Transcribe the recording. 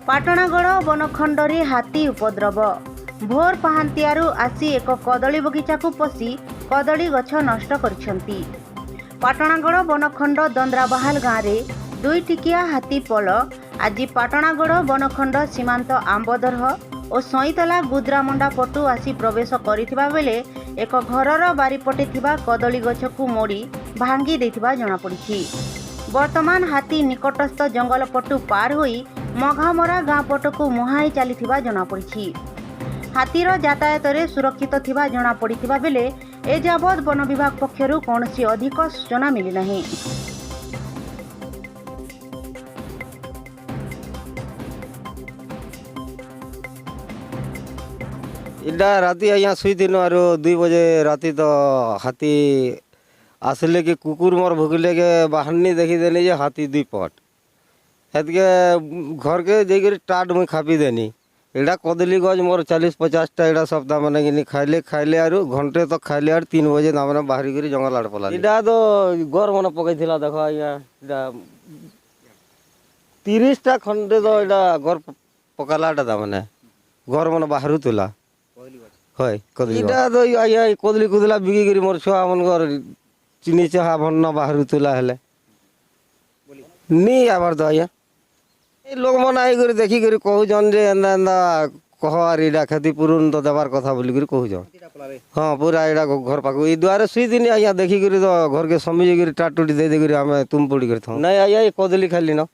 पाटणागड़ बनखंडरे हाथी उपद्रव। भोर पहांतियारू आसी एक कदली बगीचा को पशि कदली गछ नष्ट करिसेंती। पाटणागड़ बनखंड दंद्राबाहाल गाँव में दुई टिकिया हाथी पल आज पाटणागड़ बनखंड सीमांत आंबदरह और सईतला गुद्रामुंडा पटु आसी प्रवेश करिथिबा बेले एक घरर बारीपटे थिबा कदली गछ को मोड़ी भांगी देथिबा जणा पड़िछि। वर्तमान हाथी निकटस्थ जंगल पटु पार होई मघामरा गाँ पटकू मुहाई चलीथिबा जणा पड़िछि। हाथीर यातायात रे सुरक्षित थिबा जणा पड़िथिबा बेले ए जाबत वन विभाग पक्षरु कौनसी अधिक सूचना मिली नहीं। इटा राति अँ शुई दिन आरो 2 बजे राति तो हाथी आसले कि कुकुर मोर भुगले के बाहरनी देखी देनी जे हाथी 2 पट हेतके घर के जाकर टाट मुई खापी देनी। एटा कदली गज मोर 40-50टा एटा सप्ताह मैंने कि खाइले खाइले आरु घंटे तो खाइले आर 3 बजे दामने बाहरी कर जंगल आड़ पला। एटा तो घर मन पकई देखो अँ 30टा खंडे तो एटा घर पकालाटा दामने घर मन बाहर तुला है कदली इटा तो आया कदली कुदला बिकी करी मोर छुआ मन घर चीनी चाहा भन्न बाहर तुला हेले नी आबार तो आया लोक मन आई कर देखी कर कहून जे एंदा एंदा कह आर इटा क्षतिपूरण तो देवार कथा बोली कर कहून। हाँ पूरा एटा घर पाक ई द्वारे सुई दिन आया देखी कर तो घर के समझी कर टाट टुटी दे दे कर आम तुम पड़ी कर था नहीं आया कदली खाली न।